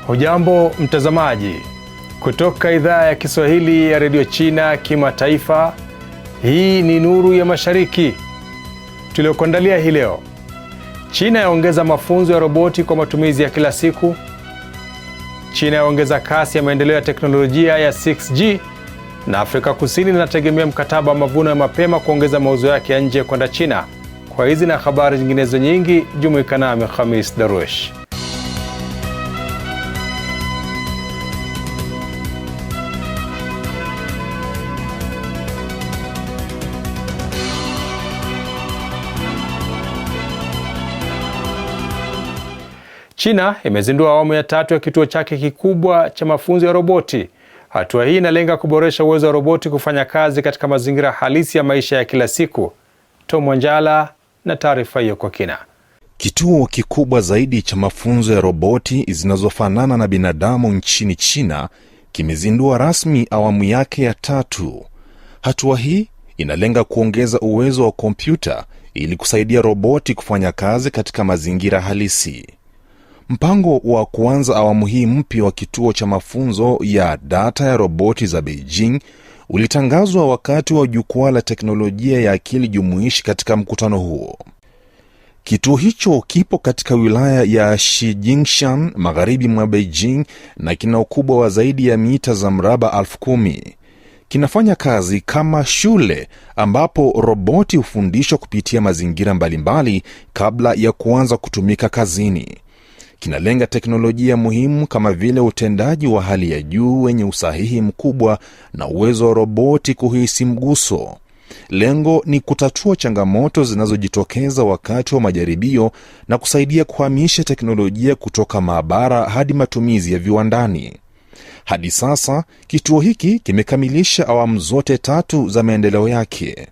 Hujambo mtazamaji, kutoka idhaa ya Kiswahili ya redio China kimataifa. Hii ni Nuru ya Mashariki tuliokuandalia hii leo. China yaongeza mafunzo ya roboti kwa matumizi ya kila siku. China yaongeza kasi ya maendeleo ya teknolojia ya 6G, na Afrika Kusini inategemea mkataba wa mavuno ya mapema kuongeza mauzo yake ya nje kwenda China. Kwa hizi na habari nyinginezo nyingi, jumuika nami Khamis Darwish. China imezindua awamu ya 3 ya kituo chake kikubwa cha mafunzo ya roboti. Hatua hii inalenga kuboresha uwezo wa roboti kufanya kazi katika mazingira halisi ya maisha ya kila siku. Tom Wanjala na taarifa hiyo kwa kina. Kituo kikubwa zaidi cha mafunzo ya roboti zinazofanana na binadamu nchini China kimezindua rasmi awamu yake ya 3. Hatua hii inalenga kuongeza uwezo wa kompyuta ili kusaidia roboti kufanya kazi katika mazingira halisi. Mpango wa kuanza awamu hii mpya wa kituo cha mafunzo ya data ya roboti za Beijing ulitangazwa wakati wa jukwaa la teknolojia ya akili jumuishi katika mkutano huo. Kituo hicho kipo katika wilaya ya Shijingshan, magharibi mwa Beijing, na kina ukubwa wa zaidi ya mita za mraba 10,000. Kinafanya kazi kama shule ambapo roboti hufundishwa kupitia mazingira mbalimbali kabla ya kuanza kutumika kazini. Kinalenga teknolojia muhimu kama vile utendaji wa hali ya juu wenye usahihi mkubwa na uwezo wa roboti kuhisi mguso. Lengo ni kutatua changamoto zinazojitokeza wakati wa majaribio na kusaidia kuhamisha teknolojia kutoka maabara hadi matumizi ya viwandani. Hadi sasa, kituo hiki kimekamilisha awamu zote 3 za maendeleo yake.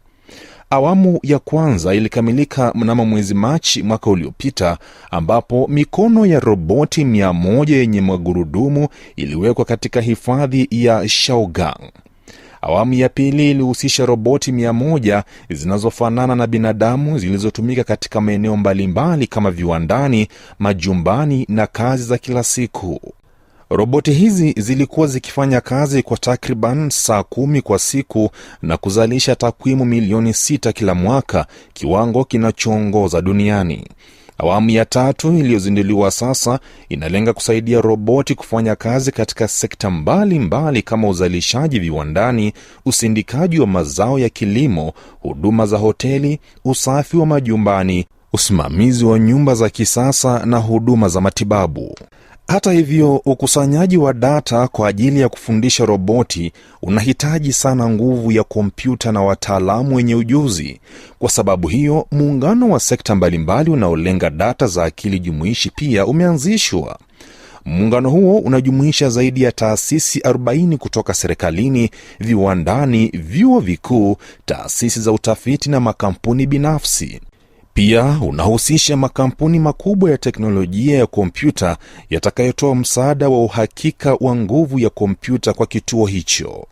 Awamu ya kwanza ilikamilika mnamo mwezi Machi mwaka uliopita, ambapo mikono ya roboti 100 yenye magurudumu iliwekwa katika hifadhi ya Shaogang. Awamu ya pili ilihusisha roboti 100 zinazofanana na binadamu zilizotumika katika maeneo mbalimbali kama viwandani, majumbani na kazi za kila siku. Roboti hizi zilikuwa zikifanya kazi kwa takriban saa 10 kwa siku na kuzalisha takwimu milioni 6 kila mwaka, kiwango kinachoongoza duniani. Awamu ya 3 iliyozinduliwa sasa inalenga kusaidia roboti kufanya kazi katika sekta mbalimbali kama uzalishaji viwandani, usindikaji wa mazao ya kilimo, huduma za hoteli, usafi wa majumbani, usimamizi wa nyumba za kisasa na huduma za matibabu. Hata hivyo, ukusanyaji wa data kwa ajili ya kufundisha roboti unahitaji sana nguvu ya kompyuta na wataalamu wenye ujuzi. Kwa sababu hiyo, muungano wa sekta mbalimbali unaolenga data za akili jumuishi pia umeanzishwa. Muungano huo unajumuisha zaidi ya taasisi 40 kutoka serikalini, viwandani, vyuo vikuu, taasisi za utafiti na makampuni binafsi. Pia unahusisha makampuni makubwa ya teknolojia ya kompyuta yatakayotoa msaada wa uhakika wa nguvu ya kompyuta kwa kituo hicho.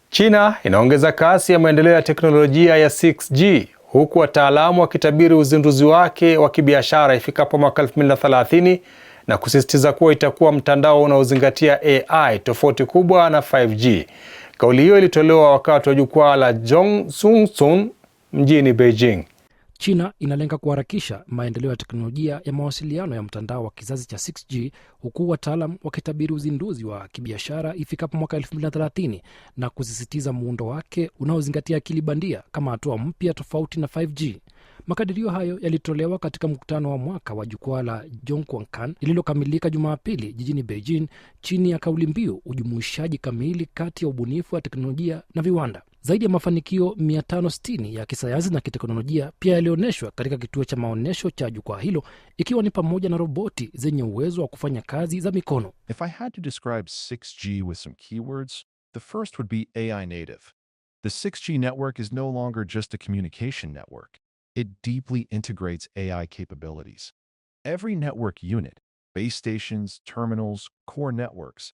China inaongeza kasi ya maendeleo ya teknolojia ya 6G, huku wataalamu wakitabiri uzinduzi wake wa kibiashara ifikapo mwaka 2030 na kusisitiza kuwa itakuwa mtandao unaozingatia AI, tofauti kubwa na 5G. Kauli hiyo ilitolewa wakati wa jukwaa la Zhongzhou mjini Beijing. China inalenga kuharakisha maendeleo ya teknolojia ya mawasiliano ya mtandao wa kizazi cha 6G, huku wataalam wakitabiri uzinduzi wa kibiashara ifikapo mwaka 2030 na kusisitiza muundo wake unaozingatia akili bandia kama hatua mpya tofauti na 5G. Makadirio hayo yalitolewa katika mkutano wa mwaka wa jukwaa la Zhongguancun lililokamilika Jumapili jijini Beijing, chini ya kauli mbiu ujumuishaji kamili kati ya ubunifu wa teknolojia na viwanda. Zaidi ya mafanikio 560 ya kisayansi na kiteknolojia pia yalionyeshwa katika kituo cha maonyesho cha jukwaa hilo, ikiwa ni pamoja na roboti zenye uwezo wa kufanya kazi za mikono. If I had to describe 6G with some keywords, the first would be AI native. The 6G network is no longer just a communication network. It deeply integrates AI capabilities. Every network unit, base stations, terminals, core networks,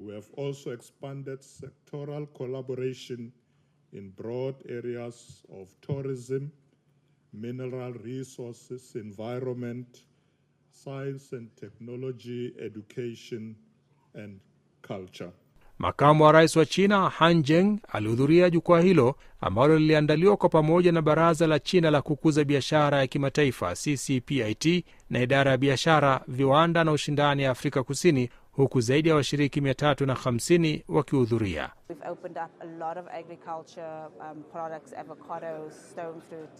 We have also expanded sectoral collaboration in broad areas of tourism, mineral resources, environment, science and technology, education, and culture. Makamu wa rais wa China Han Zheng alihudhuria jukwaa hilo ambalo liliandaliwa kwa pamoja na Baraza la China la kukuza biashara ya kimataifa CCPIT na idara ya biashara, viwanda na ushindani ya Afrika Kusini, huku zaidi ya washiriki 350 wakihudhuria. We've opened up a lot of agriculture products, avocados, stone fruit,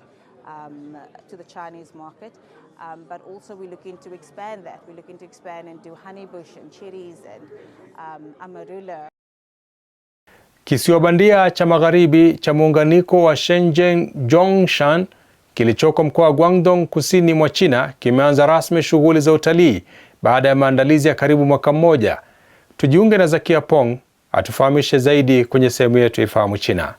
to the Chinese market, but also we're looking to expand that. We're looking to expand into honeybush and cherries and amarula. Kisiwa bandia cha magharibi cha muunganiko wa Shenzhen Zhongshan kilichoko mkoa wa Guangdong kusini mwa China kimeanza rasmi shughuli za utalii baada ya maandalizi ya karibu mwaka mmoja. Tujiunge na Zakia Pong atufahamishe zaidi kwenye sehemu yetu Ifahamu China.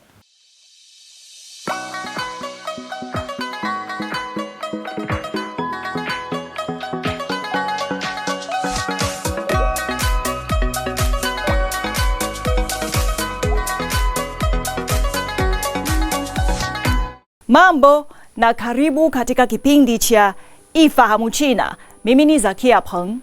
Mambo na karibu katika kipindi cha Ifahamu China. Mimi ni Zakia Peng.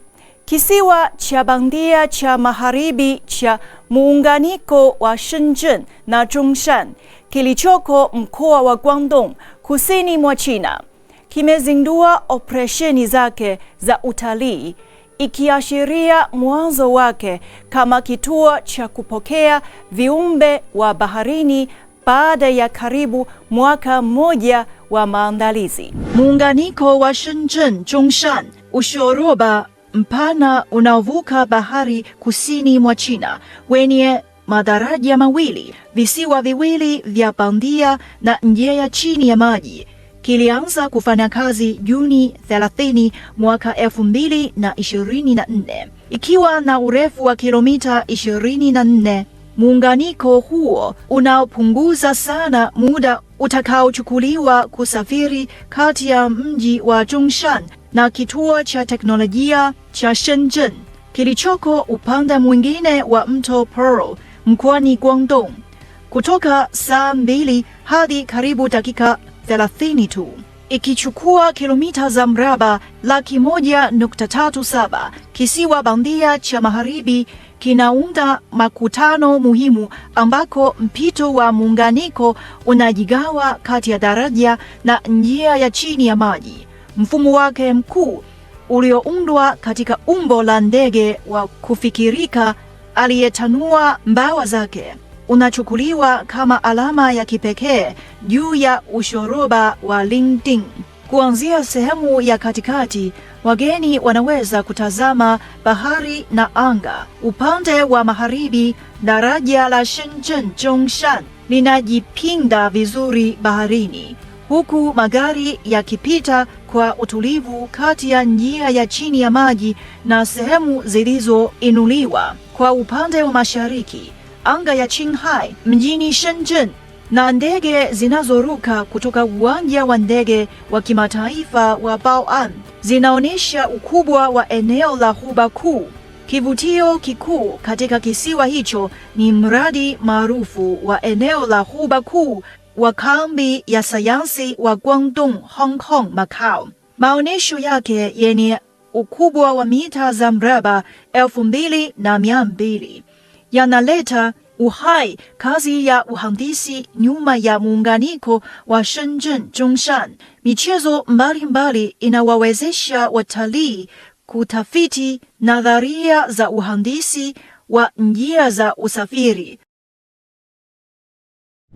Kisiwa cha bandia cha magharibi cha muunganiko wa Shenzhen na Zhongshan kilichoko mkoa wa Guangdong kusini mwa China kimezindua operesheni zake za utalii, ikiashiria mwanzo wake kama kituo cha kupokea viumbe wa baharini baada ya karibu mwaka mmoja wa maandalizi. Muunganiko wa Shenzhen Zhongshan, ushoroba mpana unaovuka bahari kusini mwa China, wenye madaraja mawili, visiwa viwili vya bandia na njia ya chini ya maji, kilianza kufanya kazi Juni 30 mwaka 2024, ikiwa na urefu wa kilomita 24. Muunganiko huo unaopunguza sana muda utakaochukuliwa kusafiri kati ya mji wa Zhongshan na kituo cha teknolojia cha Shenzhen kilichoko upande mwingine wa mto Pearl mkoani Guangdong, kutoka saa 2 hadi karibu dakika 30 tu, ikichukua kilomita za mraba 1.37. Kisiwa bandia cha magharibi kinaunda makutano muhimu ambako mpito wa muunganiko unajigawa kati ya daraja na njia ya chini ya maji. Mfumo wake mkuu ulioundwa katika umbo la ndege wa kufikirika aliyetanua mbawa zake unachukuliwa kama alama ya kipekee juu ya ushoroba wa Lingding. Kuanzia sehemu ya katikati, wageni wanaweza kutazama bahari na anga. Upande wa magharibi, daraja la Shenzhen Zhongshan linajipinda vizuri baharini, huku magari yakipita kwa utulivu kati ya njia ya chini ya maji na sehemu zilizoinuliwa. Kwa upande wa mashariki, anga ya Qinghai mjini Shenzhen na ndege zinazoruka kutoka uwanja wa ndege wa kimataifa wa Bao'an zinaonyesha ukubwa wa eneo la Ghuba Kuu. Kivutio kikuu katika kisiwa hicho ni mradi maarufu wa eneo la Ghuba Kuu wa kambi ya sayansi wa Guangdong, Hong Kong, Macau. Maonyesho yake yenye ukubwa wa mita za mraba 2200 yanaleta uhai kazi ya uhandisi nyuma ya muunganiko wa Shenzhen Zhongshan. Michezo mbalimbali inawawezesha watalii kutafiti nadharia za uhandisi wa njia za usafiri.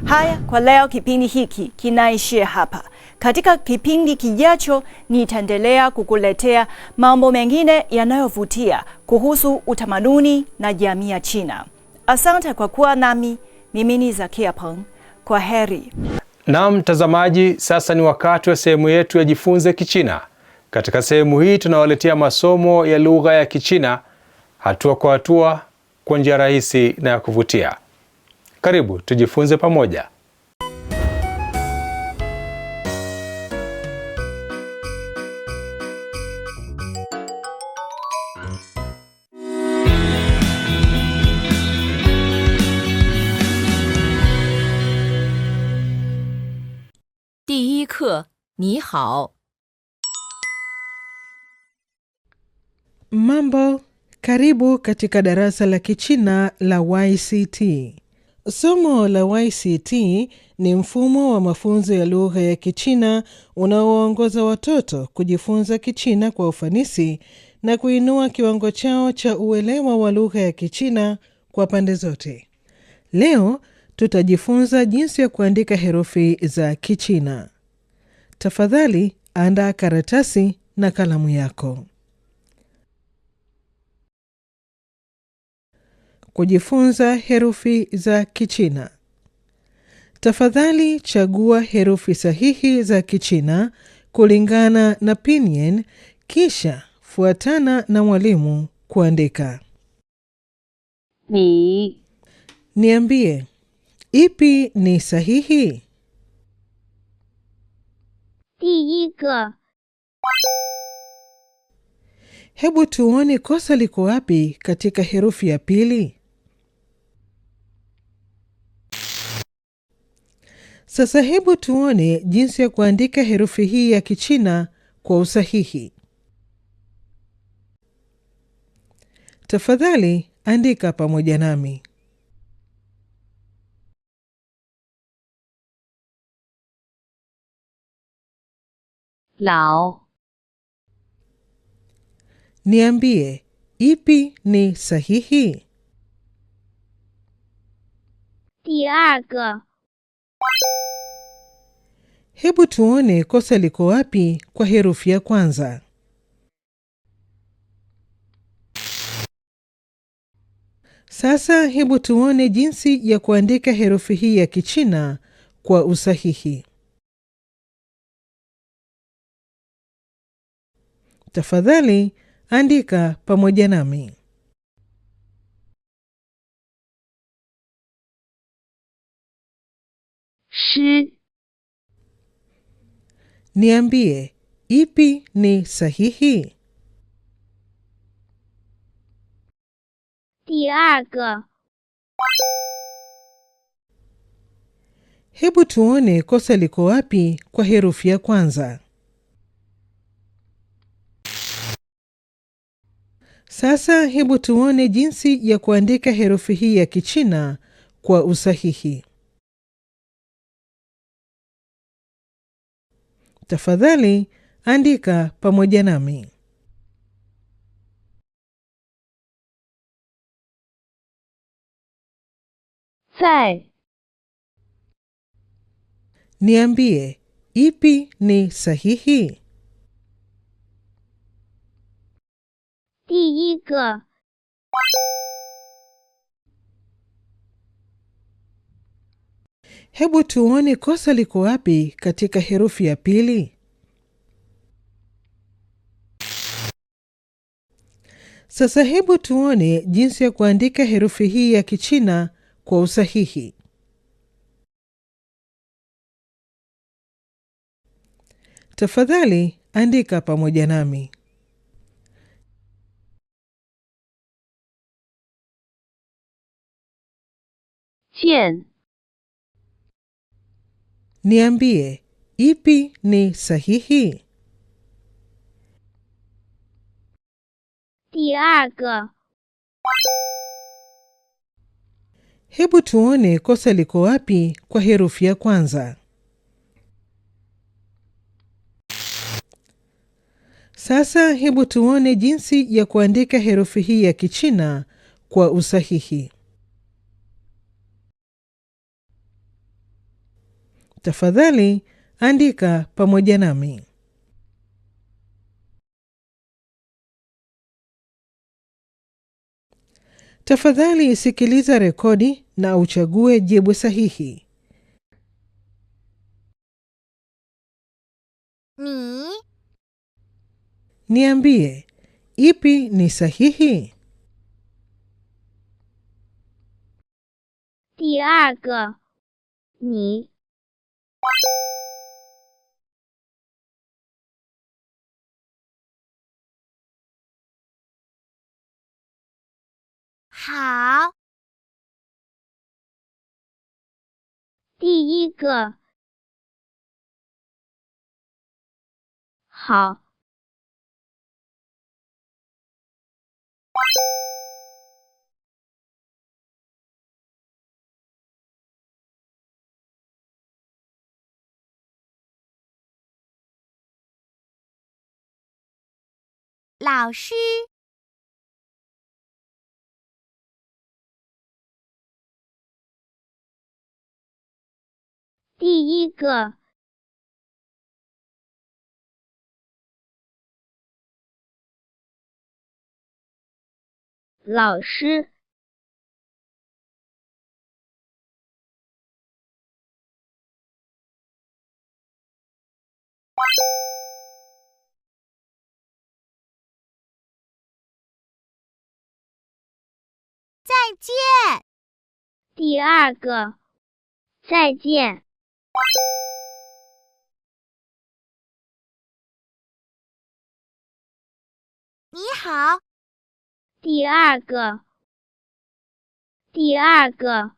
Haya, kwa leo kipindi hiki kinaishia hapa. Katika kipindi kijacho nitaendelea kukuletea mambo mengine yanayovutia kuhusu utamaduni na jamii ya China. Asante kwa kuwa nami. Mimi ni Zakia Peng. Kwa heri. Na mtazamaji, sasa ni wakati wa sehemu yetu ya Jifunze Kichina. Katika sehemu hii tunawaletea masomo ya lugha ya Kichina hatua kwa hatua kwa njia rahisi na ya kuvutia. Karibu tujifunze pamoja. 课，你好。 Mambo, karibu katika darasa la Kichina la YCT. Somo la YCT ni mfumo wa mafunzo ya lugha ya Kichina unaowaongoza watoto kujifunza Kichina kwa ufanisi na kuinua kiwango chao cha uelewa wa lugha ya Kichina kwa pande zote. Leo tutajifunza jinsi ya kuandika herufi za Kichina. Tafadhali andaa karatasi na kalamu yako. Kujifunza herufi za Kichina. Tafadhali chagua herufi sahihi za Kichina kulingana na pinyin, kisha fuatana na mwalimu kuandika. Ni. Niambie, ipi ni sahihi? 第一个 Hebu tuone kosa liko wapi katika herufi ya pili. Sasa hebu tuone jinsi ya kuandika herufi hii ya Kichina kwa usahihi. Tafadhali andika pamoja nami. 老 Niambie, ipi ni sahihi? 第二个 Hebu tuone kosa liko wapi kwa herufi ya kwanza. Sasa hebu tuone jinsi ya kuandika herufi hii ya Kichina kwa usahihi. Tafadhali andika pamoja nami. 诗 Niambie, ipi ni sahihi? 第二个 Hebu tuone kosa liko wapi kwa herufi ya kwanza. Sasa hebu tuone jinsi ya kuandika herufi hii ya Kichina kwa usahihi. Tafadhali andika pamoja nami. 在 Niambie, ipi ni sahihi? 第一个 Hebu tuone kosa liko wapi katika herufi ya pili. Sasa hebu tuone jinsi ya kuandika herufi hii ya Kichina kwa usahihi. Tafadhali andika pamoja nami. 见 Niambie, ipi ni sahihi? 第二个 Hebu tuone kosa liko wapi kwa herufi ya kwanza. Sasa hebu tuone jinsi ya kuandika herufi hii ya Kichina kwa usahihi. Tafadhali andika pamoja nami. Tafadhali sikiliza rekodi na uchague jibu sahihi. 你 Niambie, ipi ni sahihi? 第二个你 好， 第一个好。老师。第一个。老师。再见。第二个。再见。你好。第二个。第二个。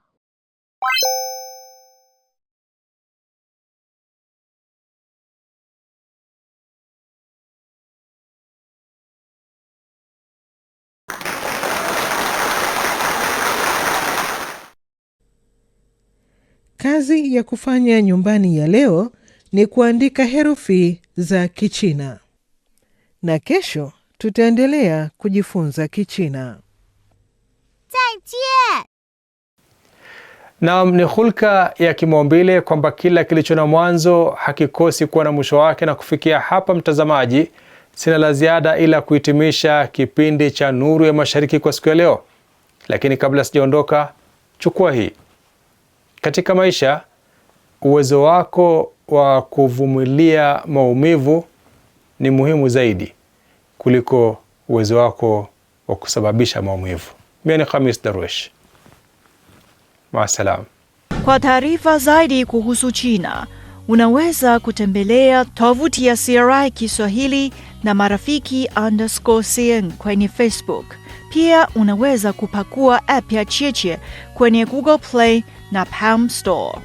Kazi ya kufanya nyumbani ya leo ni kuandika herufi za Kichina. Na kesho tutaendelea kujifunza Kichina. 再见。 Naam, ni hulka ya kimaumbile kwamba kila kilicho na mwanzo hakikosi kuwa na mwisho wake, na kufikia hapa mtazamaji, sina la ziada ila kuhitimisha kipindi cha Nuru ya Mashariki kwa siku ya leo. Lakini kabla sijaondoka, chukua hii. Katika maisha, uwezo wako wa kuvumilia maumivu ni muhimu zaidi kuliko uwezo wako wa kusababisha maumivu. Mimi ni Khamis Darwish. Maasalam. Kwa taarifa zaidi kuhusu China, unaweza kutembelea tovuti ya CRI Kiswahili na marafiki_CN kwenye Facebook. Pia unaweza kupakua app ya Cheche kwenye Google Play na Palm Store.